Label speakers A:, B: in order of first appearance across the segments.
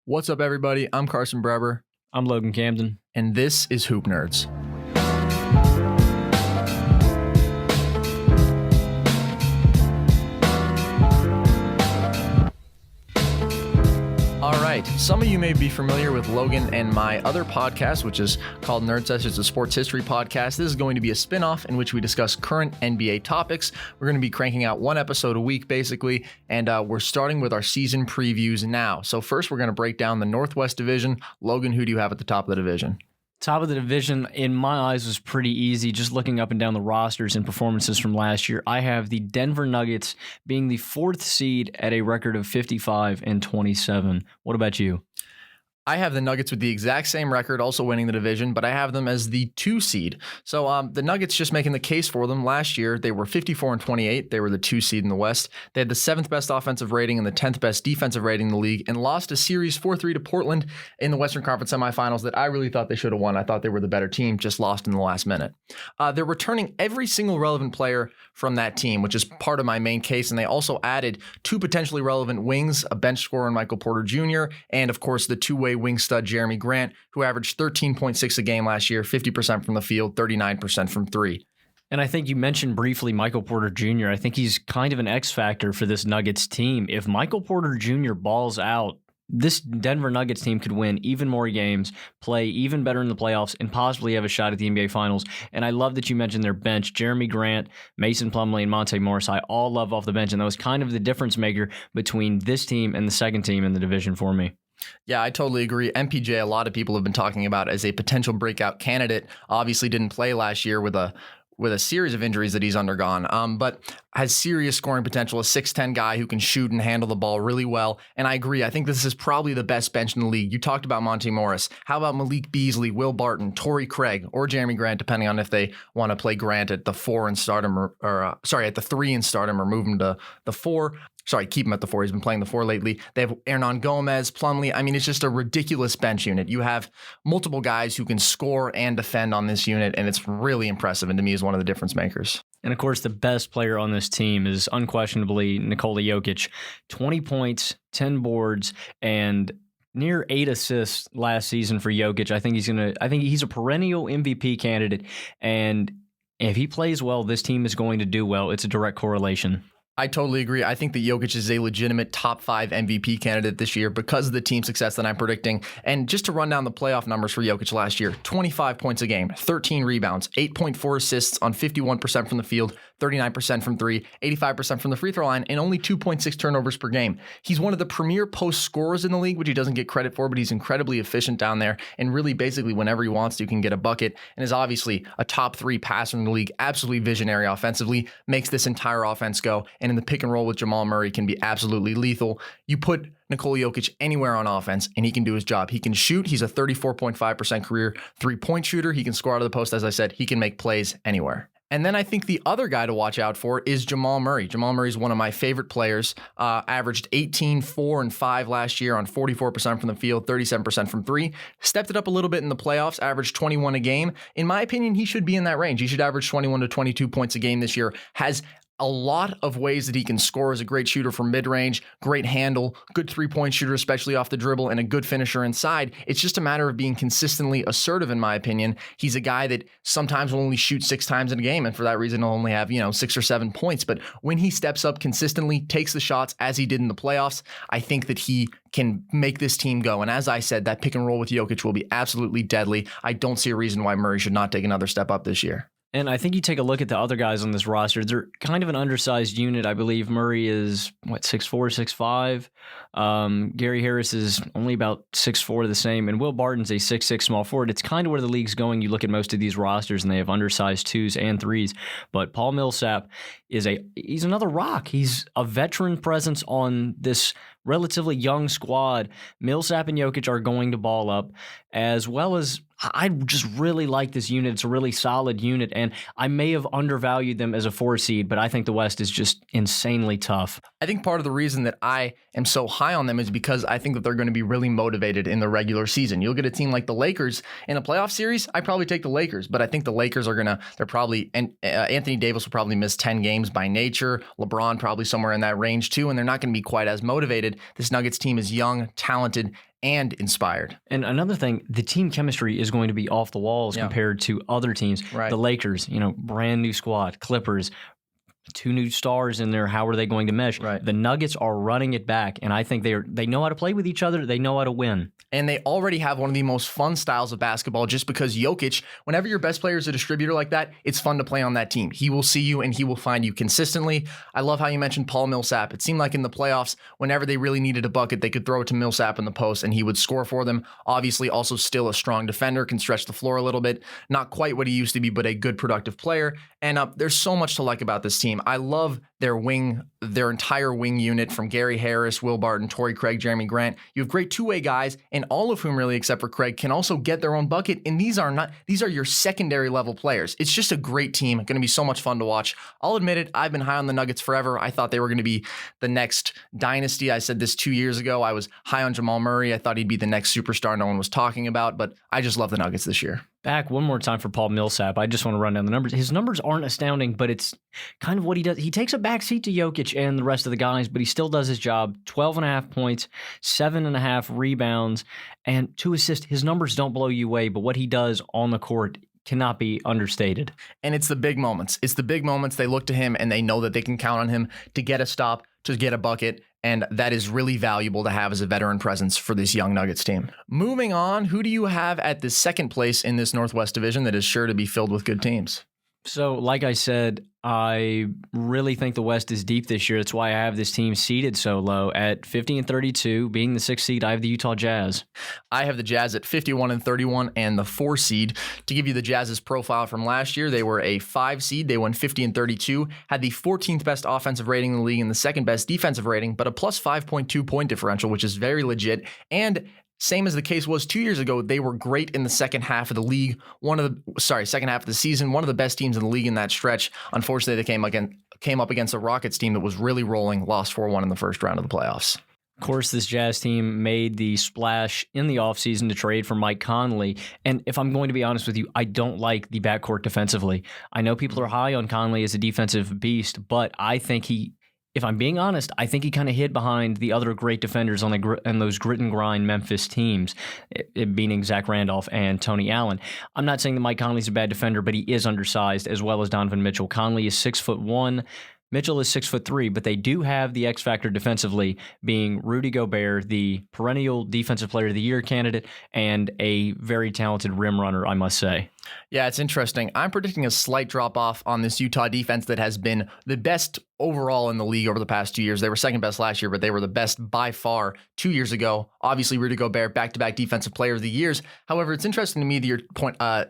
A: What's up, everybody? I'm Carson Breber,
B: I'm Logan Camden.
A: and this is Hoop Nerds. All right, some of you may be familiar with Logan and my other podcast, which is called Nerd Sesh. It's a sports history podcast. This is going to be a spinoff in which we discuss current NBA topics. We're going to be cranking out one episode a week, basically, and we're starting with our season previews now. So first, we're going to break down the Northwest Division. Logan, who do you have at the top of the division?
B: Top of the division, in my eyes, was pretty easy. Just looking up and down the rosters and performances from last year, I have the Denver Nuggets being the fourth seed at a record of 55-27. What about you?
A: I have the Nuggets with the exact same record, also winning the division, but I have them as the 2 seed. So the Nuggets, just making the case for them, last year they were 54-28. They were the 2 seed in the West. They had the 7th best offensive rating and the 10th best defensive rating in the league, and lost a series 4-3 to Portland in the Western Conference semifinals that I really thought they should have won. I thought they were the better team, just lost in the last minute. They're returning every single relevant player from that team, which is part of my main case, and they also added 2 potentially relevant wings, a bench scorer in Michael Porter Jr., and of course the two-way wing stud Jeremy Grant, who averaged 13.6 a game last year, 50% from the field, 39% from 3.
B: And I think you mentioned briefly Michael Porter Jr. I think he's kind of an X factor for this Nuggets team. If Michael Porter Jr. balls out, this Denver Nuggets team could win even more games, play even better in the playoffs, and possibly have a shot at the NBA Finals. And I love that you mentioned their bench. Jeremy Grant, Mason Plumlee, and Monte Morris, I all love off the bench, and that was kind of the difference maker between this team and the second team in the division for me.
A: Yeah, I totally agree. MPJ, a lot of people have been talking about as a potential breakout candidate. Obviously didn't play last year with a series of injuries that he's undergone, but has serious scoring potential, a 6'10 guy who can shoot and handle the ball really well. And I agree. I think this is probably the best bench in the league. You talked about Monte Morris. How about Malik Beasley, Will Barton, Torrey Craig, or Jeremy Grant, depending on if they want to play Grant at the 4 and start him, or at the 3 and start him, or move him to the 4. Sorry, keep him at the 4. He's been playing the 4 lately. They have Hernan Gomez, Plumlee. I mean, it's just a ridiculous bench unit. You have multiple guys who can score and defend on this unit, and it's really impressive, and to me is one of the difference makers.
B: And of course, the best player on this team is unquestionably Nikola Jokic. 20 points, 10 boards, and near 8 assists last season for Jokic. I think he's a perennial MVP candidate, and if he plays well, this team is going to do well. It's a direct correlation.
A: I totally agree. I think that Jokic is a legitimate top 5 MVP candidate this year because of the team success that I'm predicting. And just to run down the playoff numbers for Jokic last year, 25 points a game, 13 rebounds, 8.4 assists on 51% from the field, 39% from 3, 85% from the free throw line, and only 2.6 turnovers per game. He's one of the premier post scorers in the league, which he doesn't get credit for, but he's incredibly efficient down there. And really, basically, whenever he wants to, can get a bucket, and is obviously a top 3 passer in the league, absolutely visionary offensively, makes this entire offense go. And in the pick and roll with Jamal Murray can be absolutely lethal. You put Nikola Jokic anywhere on offense, and he can do his job. He can shoot. He's a 34.5% career 3-point shooter. He can score out of the post, as I said. He can make plays anywhere. And then I think the other guy to watch out for is Jamal Murray. Jamal Murray is one of my favorite players. Averaged 18, 4, and 5 last year on 44% from the field, 37% from 3. Stepped it up a little bit in the playoffs, averaged 21 a game. In my opinion, he should be in that range. He should average 21 to 22 points a game this year. Has a lot of ways that he can score as a great shooter from mid-range, great handle, good 3-point shooter, especially off the dribble, and a good finisher inside. It's just a matter of being consistently assertive, in my opinion. He's a guy that sometimes will only shoot 6 times in a game, and for that reason, he'll only have, 6 or 7 points. But when he steps up consistently, takes the shots as he did in the playoffs, I think that he can make this team go. And as I said, that pick and roll with Jokic will be absolutely deadly. I don't see a reason why Murray should not take another step up this year.
B: And I think you take a look at the other guys on this roster. They're kind of an undersized unit. I believe Murray is, 6'4", 6'5". Gary Harris is only about 6'4", the same. And Will Barton's a 6'6", small forward. It's kind of where the league's going. You look at most of these rosters, and they have undersized 2s and 3s. But Paul Millsap he's another rock. He's a veteran presence on this relatively young squad. Millsap and Jokic are going to ball up, as well as I just really like this unit. It's a really solid unit, and I may have undervalued them as a 4 seed, but I think the West is just insanely tough.
A: I think part of the reason that I am so high on them is because I think that they're going to be really motivated in the regular season. You'll get a team like the Lakers in a playoff series. I probably take the Lakers, but I think the Lakers are and Anthony Davis will probably miss 10 games by nature. LeBron probably somewhere in that range too, and they're not going to be quite as motivated. underrated. This Nuggets team is young, talented, and inspired.
B: And another thing, the team chemistry is going to be off the walls compared to other teams.
A: Right.
B: The Lakers, brand new squad. Clippers, 2 new stars in there. How are they going to mesh?
A: Right.
B: The Nuggets are running it back, and I think they know how to play with each other. They know how to win.
A: And they already have one of the most fun styles of basketball just because Jokic, whenever your best player is a distributor like that, it's fun to play on that team. He will see you and he will find you consistently. I love how you mentioned Paul Millsap. It seemed like in the playoffs, whenever they really needed a bucket, they could throw it to Millsap in the post and he would score for them. Obviously, also still a strong defender, can stretch the floor a little bit. Not quite what he used to be, but a good productive player. And there's so much to like about this team. I love their entire wing unit from Gary Harris, Will Barton, Torrey Craig, Jeremy Grant. You have great two-way guys, and all of whom really, except for Craig, can also get their own bucket. And these are your secondary level players. It's just a great team. Going to be so much fun to watch. I'll admit it. I've been high on the Nuggets forever. I thought they were going to be the next dynasty. I said this 2 years ago. I was high on Jamal Murray. I thought he'd be the next superstar no one was talking about, but I just love the Nuggets this year.
B: Back one more time for Paul Millsap. I just want to run down the numbers. His numbers aren't astounding, but it's kind of what he does. He takes a backseat to Jokic and the rest of the guys, but he still does his job. 12.5 points, 7.5 rebounds, and 2 assists. His numbers don't blow you away, but what he does on the court cannot be understated.
A: And it's the big moments. It's the big moments. They look to him and they know that they can count on him to get a stop, to get a bucket. And that is really valuable to have as a veteran presence for this young Nuggets team. Moving on, who do you have at the second place in this Northwest Division that is sure to be filled with good teams?
B: So, like I said, I really think the West is deep this year. That's why I have this team seeded so low at 50-32. Being the 6th seed, I have the Utah Jazz.
A: I have the Jazz at 51-31 and the 4 seed. To give you the Jazz's profile from last year, they were a 5 seed. They won 50-32, had the 14th best offensive rating in the league and the second best defensive rating, but a plus 5.2 point differential, which is very legit. And same as the case was 2 years ago, they were great in the second half of the league. Second half of the season, one of the best teams in the league in that stretch. Unfortunately, they came up against a Rockets team that was really rolling, lost 4-1 in the first round of the playoffs.
B: Of course, this Jazz team made the splash in the offseason to trade for Mike Conley. And if I'm going to be honest with you, I don't like the backcourt defensively. I know people are high on Conley as a defensive beast, but I think if I'm being honest, I think he kind of hid behind the other great defenders on those grit and grind Memphis teams, it being Zach Randolph and Tony Allen. I'm not saying that Mike Conley's a bad defender, but he is undersized, as well as Donovan Mitchell. Conley is 6'1". Mitchell is 6'3", but they do have the X factor defensively, being Rudy Gobert, the perennial Defensive Player of the Year candidate, and a very talented rim runner, I must say.
A: Yeah, it's interesting. I'm predicting a slight drop off on this Utah defense that has been the best overall in the league over the past 2 years. They were second best last year, but they were the best by far 2 years ago. Obviously, Rudy Gobert, back-to-back Defensive Player of the Years. However, it's interesting to me that you're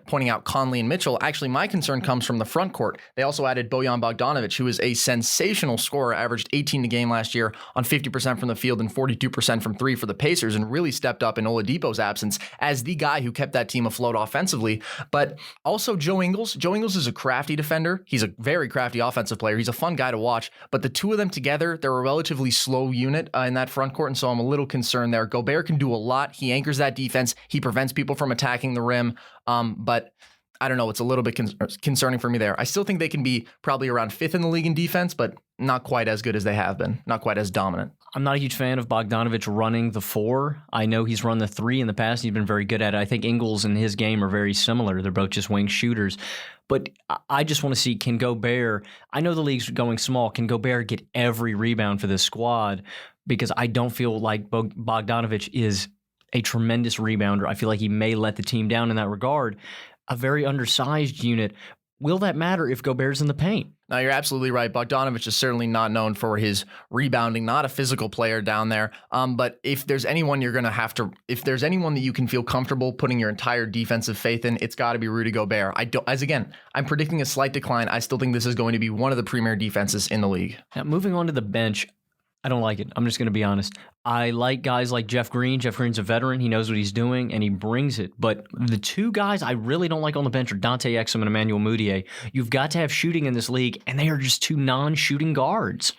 A: pointing out Conley and Mitchell. Actually, my concern comes from the front court. They also added Bojan Bogdanovic, who is a sensational scorer, averaged 18 a game last year on 50% from the field and 42% from three for the Pacers, and really stepped up in Oladipo's absence as the guy who kept that team afloat offensively. But also Joe Ingles. Joe Ingles is a crafty defender. He's a very crafty offensive player. He's a fun guy to watch. But the two of them together, they're a relatively slow unit in that front court, and so I'm a little concerned there. Gobert can do a lot. He anchors that defense. He prevents people from attacking the rim. But I don't know. It's a little bit concerning for me there. I still think they can be probably around 5th in the league in defense, but not quite as good as they have been. Not quite as dominant.
B: I'm not a huge fan of Bogdanovic running the 4. I know he's run the 3 in the past. He's been very good at it. I think Ingles and his game are very similar. They're both just wing shooters. But I just want to see, can Gobert, I know the league's going small, can Gobert get every rebound for this squad? Because I don't feel like Bogdanovic is a tremendous rebounder. I feel like he may let the team down in that regard. A very undersized unit. Will that matter if Gobert's in the paint?
A: No, you're absolutely right. Bogdanovic is certainly not known for his rebounding, not a physical player down there. But if there's anyone if there's anyone that you can feel comfortable putting your entire defensive faith in, it's got to be Rudy Gobert. I'm predicting a slight decline. I still think this is going to be one of the premier defenses in the league.
B: Now, moving on to the bench, I don't like it. I'm just going to be honest. I like guys like Jeff Green. Jeff Green's a veteran. He knows what he's doing, and he brings it. But the two guys I really don't like on the bench are Dante Exum and Emmanuel Mudiay. You've got to have shooting in this league, and they are just two non-shooting guards.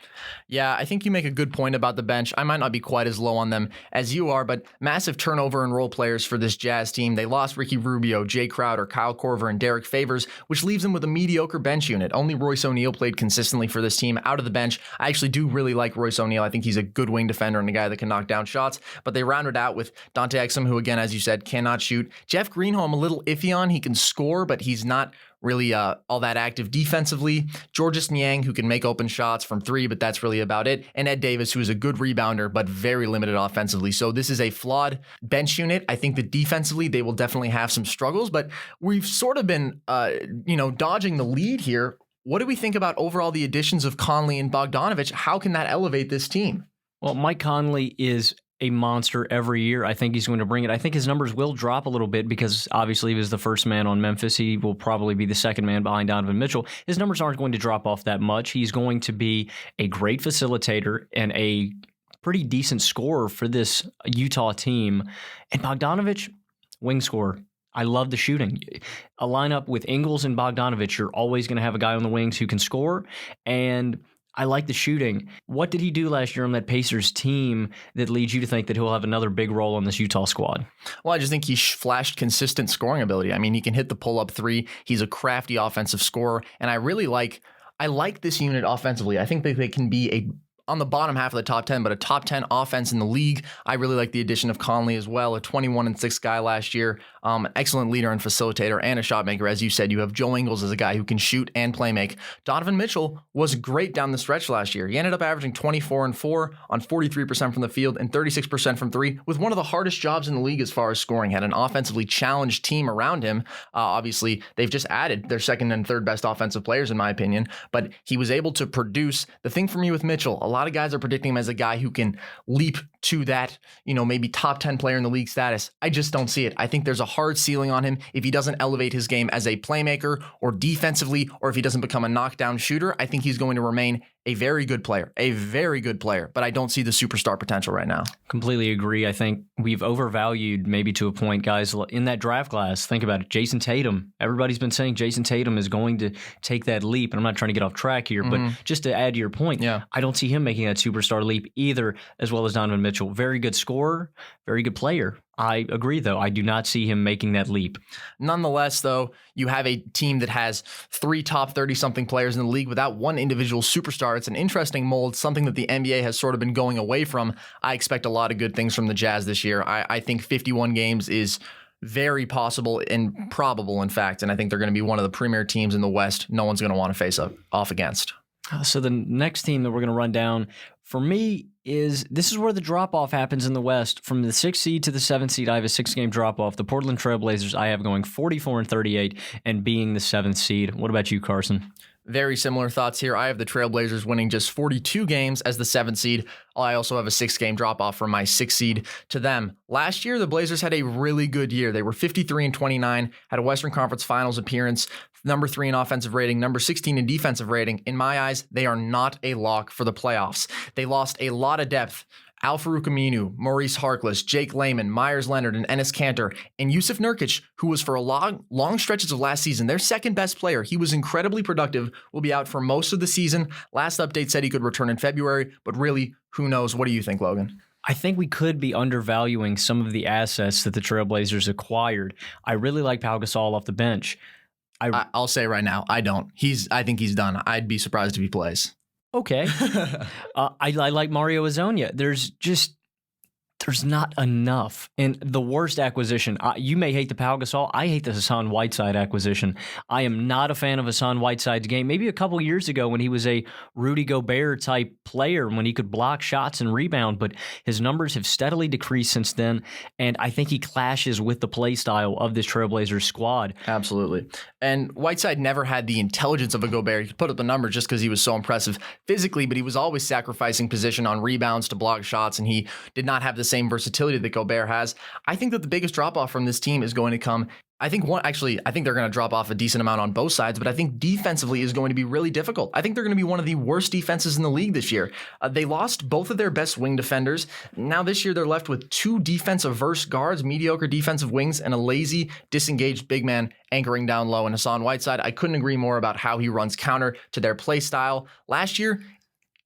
A: Yeah, I think you make a good point about the bench. I might not be quite as low on them as you are, but massive turnover in role players for this Jazz team. They lost Ricky Rubio, Jay Crowder, Kyle Korver, and Derek Favors, which leaves them with a mediocre bench unit. Only Royce O'Neal played consistently for this team out of the bench. I actually do really like Royce O'Neal. I think he's a good wing defender and a guy that can knock down shots, but they rounded out with Dante Exum, who, again, as you said, cannot shoot. Jeff Greenholm, a little iffy on. He can score, but he's not really all that active defensively. Georges Niang, who can make open shots from three, but that's really about it. And Ed Davis, who is a good rebounder, but very limited offensively. So this is a flawed bench unit. I think that defensively, they will definitely have some struggles, but we've sort of been, dodging the lead here. What do we think about overall the additions of Conley and Bogdanovich? How can that elevate this team?
B: Well, Mike Conley is a monster every year. I think he's going to bring it. I think his numbers will drop a little bit because obviously he was the first man on Memphis. He will probably be the second man behind Donovan Mitchell. His numbers aren't going to drop off that much. He's going to be a great facilitator and a pretty decent scorer for this Utah team. And Bogdanovich, wing scorer. I love the shooting. A lineup with Ingles and Bogdanovich, you're always going to have a guy on the wings who can score, and I like the shooting. What did he do last year on that Pacers team that leads you to think that he'll have another big role on this Utah squad?
A: Well, I just think he flashed consistent scoring ability. I mean, he can hit the pull-up three. He's a crafty offensive scorer, and I like this unit offensively. I think that they can be on the bottom half of the top 10, but a top 10 offense in the league. I really like the addition of Conley as well, a 21-6 guy last year, excellent leader and facilitator and a shot maker. As you said, you have Joe Ingles as a guy who can shoot and play make. Donovan Mitchell was great down the stretch last year. He ended up averaging 24-4 on 43% from the field and 36% from three, with one of the hardest jobs in the league as far as scoring. Had an offensively challenged team around him. Obviously, they've just added their second and third best offensive players, in my opinion, but he was able to produce. The thing for me with Mitchell, a lot of guys are predicting him as a guy who can leap to that, maybe top 10 player in the league status. I just don't see it. I think there's a hard ceiling on him if he doesn't elevate his game as a playmaker or defensively, or if he doesn't become a knockdown shooter. I think he's going to remain a very good player, but I don't see the superstar potential right now.
B: Completely agree. I think we've overvalued, maybe to a point, guys in that draft class. Think about it. Jason Tatum. Everybody's been saying Jason Tatum is going to take that leap. And I'm not trying to get off track here, but just to add to your point, I don't see him making that superstar leap either, as well as Donovan Mitchell. Very good scorer, very good player. I agree, though. I do not see him making that leap.
A: Nonetheless, though, you have a team that has three top 30-something players in the league without one individual superstar. It's an interesting mold, something that the NBA has sort of been going away from. I expect a lot of good things from the Jazz this year. I think 51 games is very possible and probable, in fact, and I think they're going to be one of the premier teams in the West no one's going to want to face off against.
B: So the next team that we're going to run down, for me, this is where the drop-off happens in the West. From the 6th seed to the 7th seed, I have a 6-game drop-off. The Portland Trailblazers I have going 44-38 and being the 7th seed. What about you, Carson?
A: Very similar thoughts here. I have the Trailblazers winning just 42 games as the 7th seed. I also have a 6-game drop-off from my 6th seed to them. Last year, the Blazers had a really good year. They were 53-29, had a Western Conference Finals appearance, number 3 in offensive rating, number 16 in defensive rating. In my eyes, they are not a lock for the playoffs. They lost a lot of depth. Al-Farouq Aminu, Maurice Harkless, Jake Layman, Myers Leonard, and Enes Kanter, and Yusuf Nurkic, who was for a long stretches of last season their second best player. He was incredibly productive, will be out for most of the season. Last update said he could return in February, but really, who knows? What do you think, Logan?
B: I think we could be undervaluing some of the assets that the Trailblazers acquired. I really like Pau Gasol off the bench.
A: I'll say right now, I don't. I think he's done. I'd be surprised if he plays.
B: Okay. I like Mario Hezonja. There's not enough. And the worst acquisition, you may hate the Pau Gasol. I hate the Hassan Whiteside acquisition. I am not a fan of Hassan Whiteside's game. Maybe a couple years ago when he was a Rudy Gobert type player, when he could block shots and rebound, but his numbers have steadily decreased since then. And I think he clashes with the play style of this Trailblazers squad.
A: Absolutely. And Whiteside never had the intelligence of a Gobert. He could put up the numbers just because he was so impressive physically, but he was always sacrificing position on rebounds to block shots, and he did not have the same versatility that Gobert has. I think that the biggest drop off from this team is going to come. I think they're going to drop off a decent amount on both sides, but I think defensively is going to be really difficult. I think they're going to be one of the worst defenses in the league this year. They lost both of their best wing defenders. Now this year they're left with two defensive-verse guards, mediocre defensive wings, and a lazy, disengaged big man anchoring down low. And Hassan Whiteside, I couldn't agree more about how he runs counter to their play style. Last year,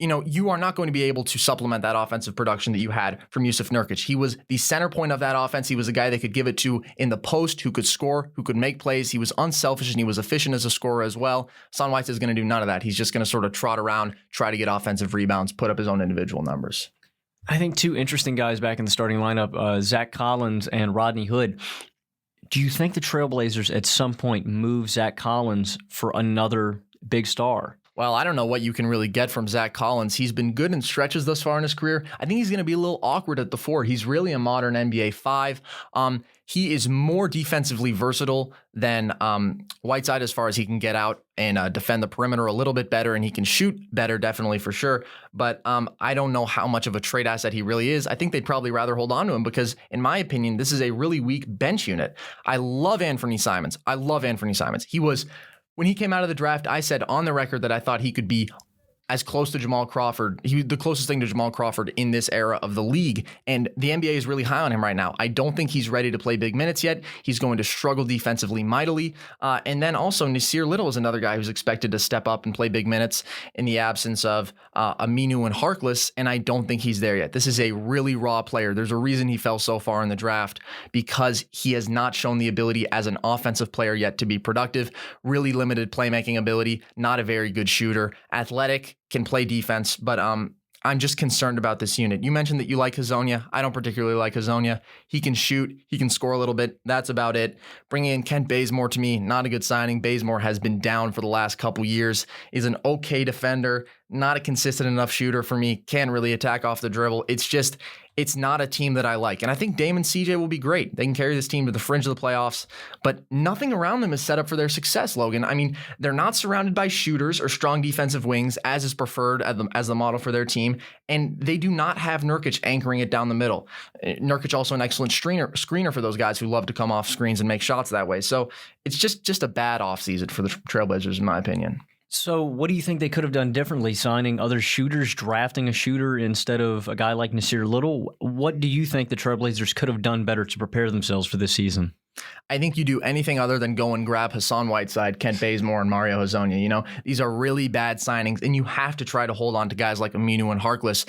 A: you are not going to be able to supplement that offensive production that you had from Yusuf Nurkic. He was the center point of that offense. He was a guy they could give it to in the post, who could score, who could make plays. He was unselfish and he was efficient as a scorer as well. Hassan Whiteside is going to do none of that. He's just going to sort of trot around, try to get offensive rebounds, put up his own individual numbers.
B: I think two interesting guys back in the starting lineup, Zach Collins and Rodney Hood. Do you think the Trailblazers at some point move Zach Collins for another big star?
A: Well, I don't know what you can really get from Zach Collins. He's been good in stretches thus far in his career. I think he's going to be a little awkward at the 4. He's really a modern NBA 5. He is more defensively versatile than Whiteside as far as he can get out and defend the perimeter a little bit better, and he can shoot better, definitely for sure. But I don't know how much of a trade asset he really is. I think they'd probably rather hold on to him because, in my opinion, this is a really weak bench unit. I love Anthony Simons. When he came out of the draft, I said on the record that I thought he could be as close to Jamal Crawford. He was the closest thing to Jamal Crawford in this era of the league. And the NBA is really high on him right now. I don't think he's ready to play big minutes yet. He's going to struggle defensively mightily. And then also Nasir Little is another guy who's expected to step up and play big minutes in the absence of Aminu and Harkless. And I don't think he's there yet. This is a really raw player. There's a reason he fell so far in the draft, because he has not shown the ability as an offensive player yet to be productive. Really limited playmaking ability, not a very good shooter, athletic, can play defense, but I'm just concerned about this unit. You mentioned that you like Hazonia. I don't particularly like Hazonia. He can shoot. He can score a little bit. That's about it. Bringing in Kent Bazemore, to me, not a good signing. Bazemore has been down for the last couple years. Is an okay defender, not a consistent enough shooter for me. Can't really attack off the dribble. It's not a team that I like. And I think Dame and CJ will be great. They can carry this team to the fringe of the playoffs, but nothing around them is set up for their success, Logan. I mean, they're not surrounded by shooters or strong defensive wings, as is preferred as the model for their team, and they do not have Nurkic anchoring it down the middle. Nurkic also an excellent screener for those guys who love to come off screens and make shots that way. So it's just a bad offseason for the Trailblazers, in my opinion.
B: So what do you think they could have done differently, signing other shooters, drafting a shooter instead of a guy like Nasir Little? What do you think the Trailblazers could have done better to prepare themselves for this season?
A: I think you do anything other than go and grab Hassan Whiteside, Kent Bazemore, and Mario Hazonia. These are really bad signings, and you have to try to hold on to guys like Aminu and Harkless.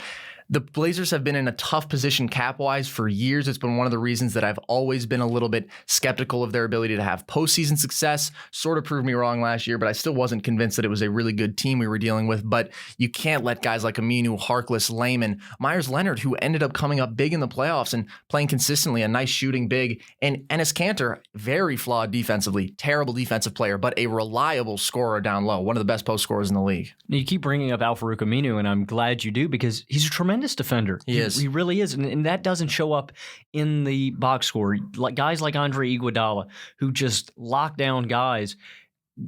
A: The Blazers have been in a tough position cap-wise for years. It's been one of the reasons that I've always been a little bit skeptical of their ability to have postseason success. Sort of proved me wrong last year, but I still wasn't convinced that it was a really good team we were dealing with. But you can't let guys like Aminu, Harkless, Layman, Myers Leonard, who ended up coming up big in the playoffs and playing consistently, a nice shooting big, and Enes Kanter, very flawed defensively, terrible defensive player, but a reliable scorer down low, one of the best post scorers in the league.
B: You keep bringing up Al-Farouq Aminu, and I'm glad you do, because he's a tremendous defender.
A: He is.
B: He really is. And that doesn't show up in the box score. Like guys like Andre Iguodala, who just lock down guys,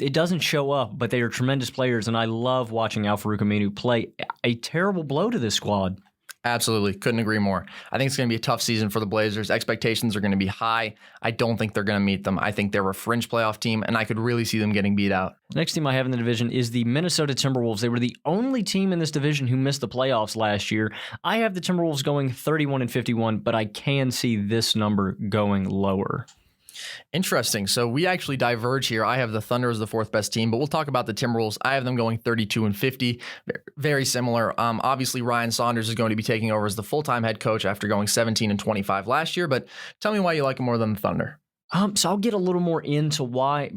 B: it doesn't show up, but they are tremendous players. And I love watching Al-Farouq Aminu play. A terrible blow to this squad.
A: Absolutely. Couldn't agree more. I think it's going to be a tough season for the Blazers. Expectations are going to be high. I don't think they're going to meet them. I think they're a fringe playoff team, and I could really see them getting beat out.
B: Next team I have in the division is the Minnesota Timberwolves. They were the only team in this division who missed the playoffs last year. I have the Timberwolves going 31-51, but I can see this number going lower.
A: Interesting. So we actually diverge here. I have the Thunder as the fourth best team, but we'll talk about the Timberwolves. I have them going 32-50. Very similar. Obviously, Ryan Saunders is going to be taking over as the full-time head coach after going 17-25 last year, but tell me why you like him more than the Thunder.
B: So I'll get a little more into why.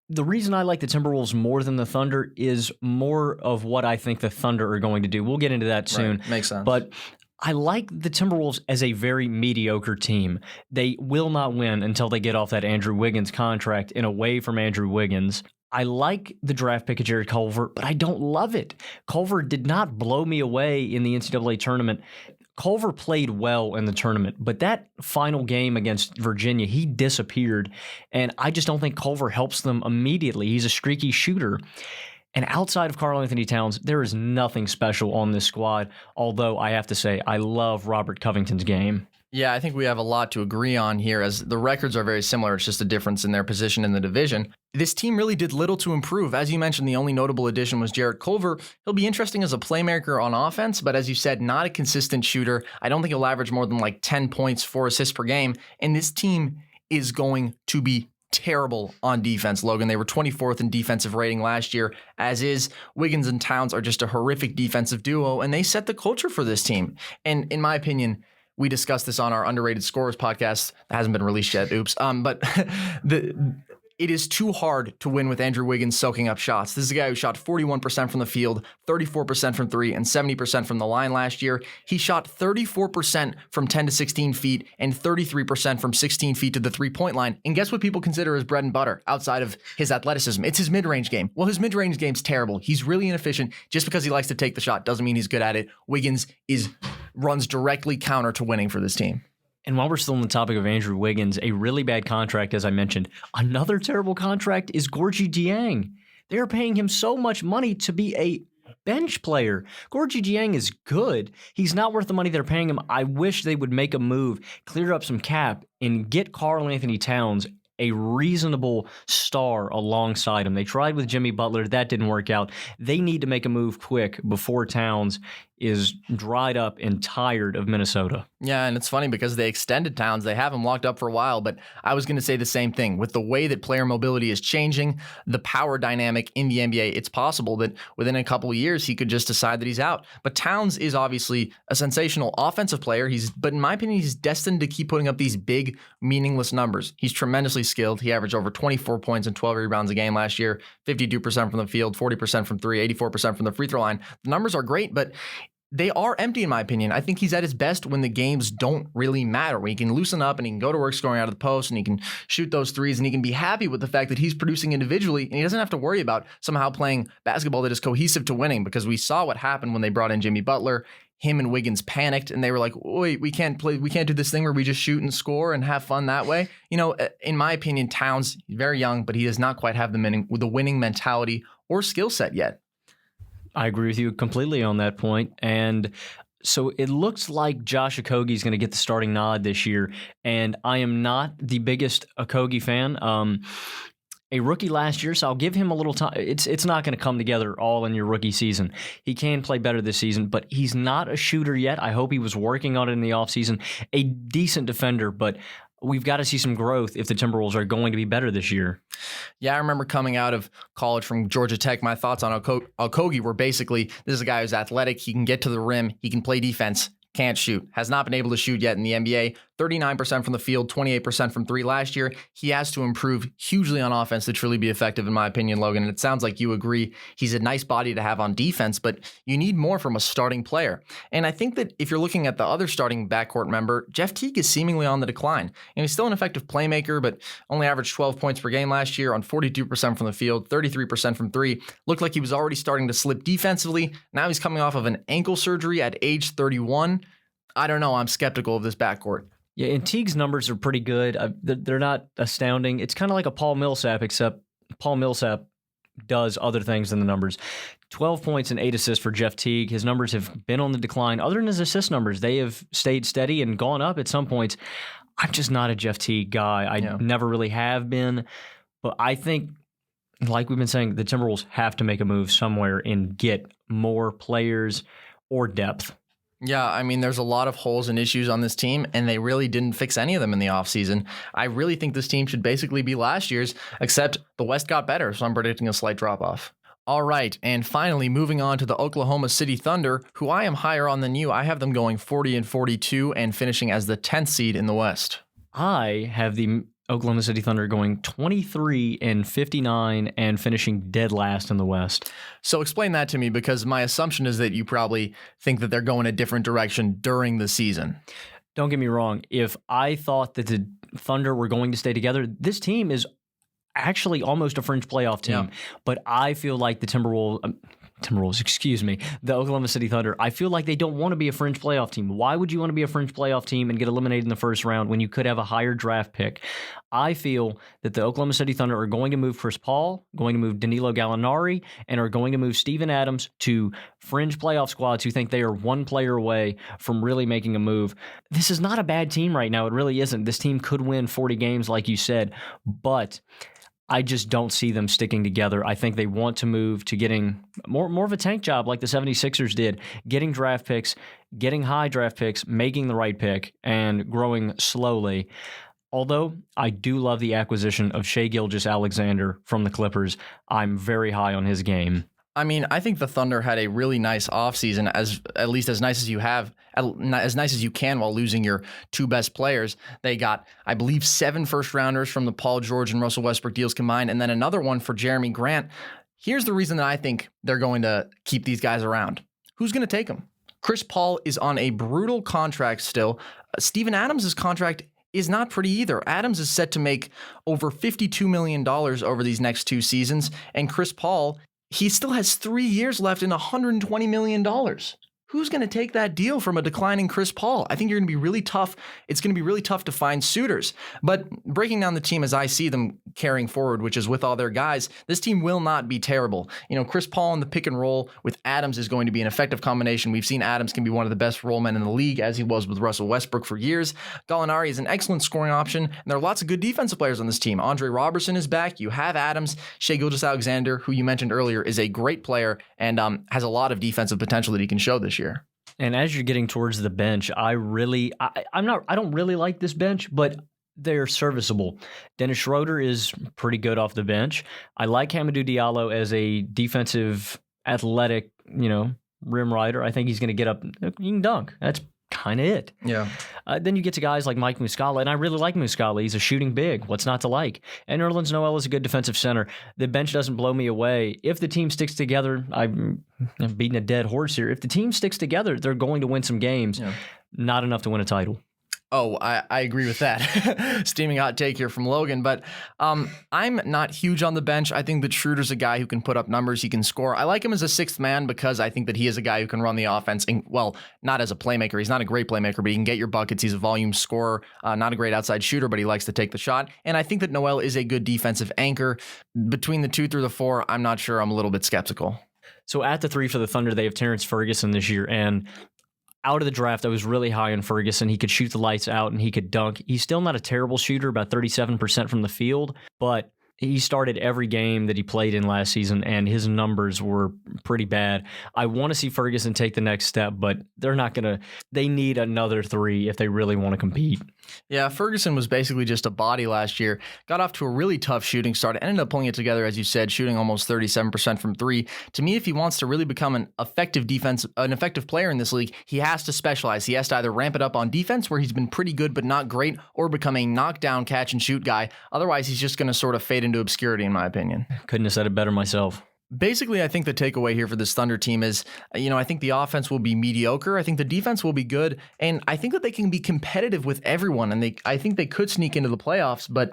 B: The reason I like the Timberwolves more than the Thunder is more of what I think the Thunder are going to do. We'll get into that soon.
A: Right. Makes sense.
B: But I like the Timberwolves as a very mediocre team. They will not win until they get off that Andrew Wiggins contract and away from Andrew Wiggins. I like the draft pick of Jared Culver, but I don't love it. Culver did not blow me away in the NCAA tournament. Culver played well in the tournament, but that final game against Virginia, he disappeared, and I just don't think Culver helps them immediately. He's a streaky shooter. And outside of Karl Anthony Towns, there is nothing special on this squad, although I have to say I love Robert Covington's game.
A: Yeah, I think we have a lot to agree on here as the records are very similar. It's just a difference in their position in the division. This team really did little to improve. As you mentioned, the only notable addition was Jarrett Culver. He'll be interesting as a playmaker on offense, but as you said, not a consistent shooter. I don't think he'll average more than like 10 points, 4 assists per game. And this team is going to be terrible on defense, Logan. They were 24th in defensive rating last year. As is, Wiggins and Towns are just a horrific defensive duo, and they set the culture for this team. And in my opinion, we discussed this on our Underrated Scorers podcast. That hasn't been released yet. Oops. But it is too hard to win with Andrew Wiggins soaking up shots. This is a guy who shot 41% from the field, 34% from three, and 70% from the line last year. He shot 34% from 10 to 16 feet and 33% from 16 feet to the three-point line. And guess what people consider his bread and butter outside of his athleticism? It's his mid-range game. Well, his mid-range game's terrible. He's really inefficient. Just because he likes to take the shot doesn't mean he's good at it. Wiggins runs directly counter to winning for this team.
B: And while we're still on the topic of Andrew Wiggins, a really bad contract, as I mentioned. Another terrible contract is Gorgui Dieng. They're paying him so much money to be a bench player. Gorgui Dieng is good. He's not worth the money they're paying him. I wish they would make a move, clear up some cap, and get Karl Anthony Towns a reasonable star alongside him. They tried with Jimmy Butler. That didn't work out. They need to make a move quick before Towns is dried up and tired of Minnesota.
A: Yeah, and it's funny because they extended Towns. They have him locked up for a while, but I was going to say the same thing. With the way that player mobility is changing, the power dynamic in the NBA, it's possible that within a couple of years, he could just decide that he's out. But Towns is obviously a sensational offensive player. But in my opinion, he's destined to keep putting up these big, meaningless numbers. He's tremendously skilled. He averaged over 24 points and 12 rebounds a game last year, 52% from the field, 40% from three, 84% from the free throw line. The numbers are great, but they are empty in my opinion. I think he's at his best when the games don't really matter, when he can loosen up and he can go to work scoring out of the post and he can shoot those threes and he can be happy with the fact that he's producing individually and he doesn't have to worry about somehow playing basketball that is cohesive to winning, because we saw what happened when they brought in Jimmy Butler. Him and Wiggins panicked and they were like, wait, we can't do this thing where we just shoot and score and have fun that way. You know, in my opinion, Towns, very young, but he does not quite have the winning mentality or skill set yet.
B: I agree with you completely on that point. And so it looks like Josh Okogie is going to get the starting nod this year. And I am not the biggest Okogie fan. A rookie last year, so I'll give him a little time. It's not going to come together all in your rookie season. He can play better this season, but he's not a shooter yet. I hope he was working on it in the offseason. A decent defender, but we've got to see some growth if the Timberwolves are going to be better this year.
A: Yeah, I remember coming out of college from Georgia Tech, my thoughts on Okogie were basically, this is a guy who's athletic, he can get to the rim, he can play defense, can't shoot, has not been able to shoot yet in the NBA. 39% from the field, 28% from three last year. He has to improve hugely on offense to truly be effective, in my opinion, Logan. And it sounds like you agree. He's a nice body to have on defense, but you need more from a starting player. And I think that if you're looking at the other starting backcourt member, Jeff Teague is seemingly on the decline. And he's still an effective playmaker, but only averaged 12 points per game last year on 42% from the field, 33% from three. Looked like he was already starting to slip defensively. Now he's coming off of an ankle surgery at age 31. I don't know. I'm skeptical of this backcourt.
B: Yeah, and Teague's numbers are pretty good. They're not astounding. It's kind of like a Paul Millsap, except Paul Millsap does other things than the numbers. 12 points and 8 assists for Jeff Teague. His numbers have been on the decline. Other than his assist numbers, they have stayed steady and gone up at some points. I'm just not a Jeff Teague guy. I never really have been. But I think, like we've been saying, the Timberwolves have to make a move somewhere and get more players or depth.
A: Yeah, I mean, there's a lot of holes and issues on this team, and they really didn't fix any of them in the offseason. I really think this team should basically be last year's, except the West got better, so I'm predicting a slight drop-off. All right, and finally, moving on to the Oklahoma City Thunder, who I am higher on than you. I have them going 40-42 and finishing as the 10th seed in the West.
B: I have the Oklahoma City Thunder going 23-59 and finishing dead last in the West.
A: So explain that to me, because my assumption is that you probably think that they're going a different direction during the season.
B: Don't get me wrong. If I thought that the Thunder were going to stay together, this team is actually almost a fringe playoff team. Yeah. But I feel like the Timberwolves, Timberwolves, excuse me, the Oklahoma City Thunder. I feel like they don't want to be a fringe playoff team. Why would you want to be a fringe playoff team and get eliminated in the first round when you could have a higher draft pick? I feel that the Oklahoma City Thunder are going to move Chris Paul, going to move Danilo Gallinari, and are going to move Steven Adams to fringe playoff squads who think they are one player away from really making a move. This is not a bad team right now. It really isn't. This team could win 40 games, like you said, but I just don't see them sticking together. I think they want to move to getting more of a tank job like the 76ers did, getting draft picks, getting high draft picks, making the right pick, and growing slowly. Although I do love the acquisition of Shai Gilgeous-Alexander from the Clippers, I'm very high on his game.
A: I mean, I think the Thunder had a really nice offseason, at least as nice as you have, as nice as you can while losing your two best players. They got, I believe, 7 first-rounders from the Paul George and Russell Westbrook deals combined, and then another one for Jeremy Grant. Here's the reason that I think they're going to keep these guys around. Who's going to take them? Chris Paul is on a brutal contract still. Steven Adams' contract is not pretty either. Adams is set to make over $52 million over these next 2 seasons, and Chris Paul, he still has 3 years left and $120 million. Who's going to take that deal from a declining Chris Paul? I think you're going to be really tough. It's going to be really tough to find suitors. But breaking down the team as I see them carrying forward, which is with all their guys, this team will not be terrible. You know, Chris Paul in the pick and roll with Adams is going to be an effective combination. We've seen Adams can be one of the best role men in the league, as he was with Russell Westbrook for years. Gallinari is an excellent scoring option, and there are lots of good defensive players on this team. Andre Robertson is back. You have Adams. Shai Gilgeous-Alexander, who you mentioned earlier, is a great player and has a lot of defensive potential that he can show this year.
B: And as you're getting towards the bench, I don't really like this bench, but they're serviceable. Dennis Schroeder is pretty good off the bench. I like Hamidou Diallo as a defensive, athletic, rim rider. I think he's going to get up. He can dunk. That's kind of it.
A: Yeah.
B: Then you get to guys like Mike Muscala, and I really like Muscala. He's a shooting big. What's not to like? And Nerlens Noel is a good defensive center. The bench doesn't blow me away. If the team sticks together, I'm beating a dead horse here. If the team sticks together, they're going to win some games. Yeah. Not enough to win a title.
A: Oh, I agree with that. Steaming hot take here from Logan, but I'm not huge on the bench. I think that Schroeder's a guy who can put up numbers. He can score. I like him as a 6th man because I think that he is a guy who can run the offense. And, well, not as a playmaker. He's not a great playmaker, but he can get your buckets. He's a volume scorer, not a great outside shooter, but he likes to take the shot. And I think that Noel is a good defensive anchor. Between the 2 through the 4, I'm not sure. I'm a little bit skeptical.
B: So at the 3 for the Thunder, they have Terrence Ferguson this year, and out of the draft, I was really high on Ferguson. He could shoot the lights out and he could dunk. He's still not a terrible shooter, about 37% from the field, but he started every game that he played in last season, and his numbers were pretty bad. I want to see Ferguson take the next step, but they're not going to. They need another 3 if they really want to compete.
A: Yeah, Ferguson was basically just a body last year. Got off to a really tough shooting start. Ended up pulling it together, as you said, shooting almost 37% from 3. To me, if he wants to really become an effective player in this league, he has to specialize. He has to either ramp it up on defense, where he's been pretty good but not great, or become a knockdown catch and shoot guy. Otherwise, he's just going to sort of fade into obscurity, in my opinion.
B: Couldn't have said it better myself.
A: Basically, I think the takeaway here for this Thunder team is, I think the offense will be mediocre. I think the defense will be good. And I think that they can be competitive with everyone. And I think they could sneak into the playoffs, but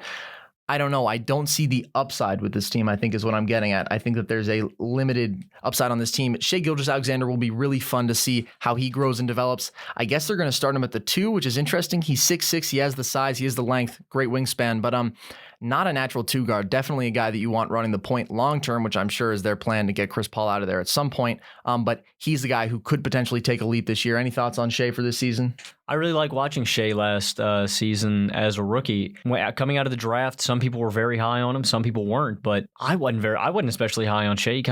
A: I don't know. I don't see the upside with this team, I think is what I'm getting at. I think that there's a limited upside on this team. Shai Gilgeous-Alexander will be really fun to see how he grows and develops. I guess they're going to start him at the 2, which is interesting. He's 6'6". He has the size. He has the length. Great wingspan. But not a natural 2 guard. Definitely a guy that you want running the point long term, which I'm sure is their plan to get Chris Paul out of there at some point. But he's the guy who could potentially take a leap this year. Any thoughts on Shai for this season?
B: I really like watching Shai last season as a rookie. Coming out of the draft, some people were very high on him, some people weren't, but I wasn't especially high on Shai.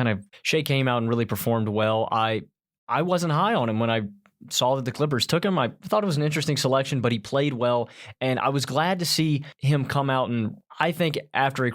B: Shai came out and really performed well. I wasn't high on him when I saw that the Clippers took him. I thought it was an interesting selection, but he played well, and I was glad to see him come out. And I think after a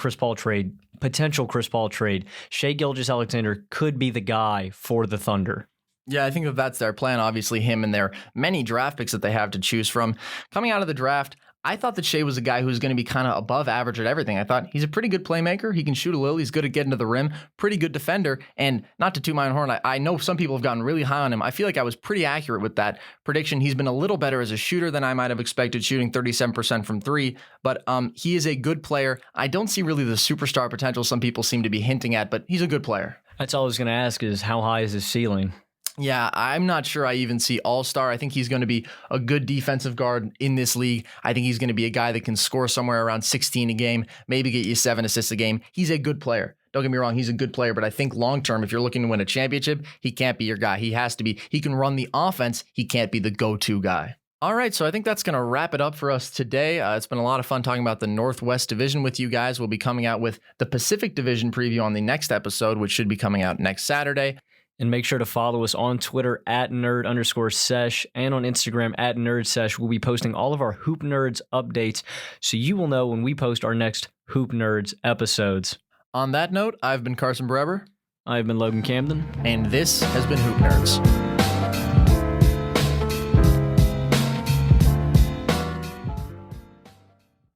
B: potential Chris Paul trade, Shai Gilgeous-Alexander could be the guy for the Thunder.
A: Yeah, I think that that's their plan. Obviously, him and their many draft picks that they have to choose from. Coming out of the draft, I thought that Shai was a guy who was going to be kind of above average at everything. I thought he's a pretty good playmaker. He can shoot a little. He's good at getting to the rim. Pretty good defender. And not to toot my own horn, I know some people have gotten really high on him. I feel like I was pretty accurate with that prediction. He's been a little better as a shooter than I might have expected, shooting 37% from 3. But he is a good player. I don't see really the superstar potential some people seem to be hinting at, but he's a good player.
B: That's all I was going to ask is how high is his ceiling?
A: Yeah, I'm not sure I even see all-star. I think he's going to be a good defensive guard in this league. I think he's going to be a guy that can score somewhere around 16 a game, maybe get you 7 assists a game. He's a good player. Don't get me wrong, he's a good player, but I think long-term, if you're looking to win a championship, he can't be your guy. He has to be. He can run the offense. He can't be the go-to guy. All right, so I think that's going to wrap it up for us today. It's been a lot of fun talking about the Northwest Division with you guys. We'll be coming out with the Pacific Division preview on the next episode, which should be coming out next Saturday.
B: And make sure to follow us on Twitter at nerd_sesh and on Instagram at Nerd Sesh. We'll be posting all of our Hoop Nerds updates, so you will know when we post our next Hoop Nerds episodes.
A: On that note, I've been Carson Breber.
B: I've been Logan Camden.
A: And this has been Hoop Nerds.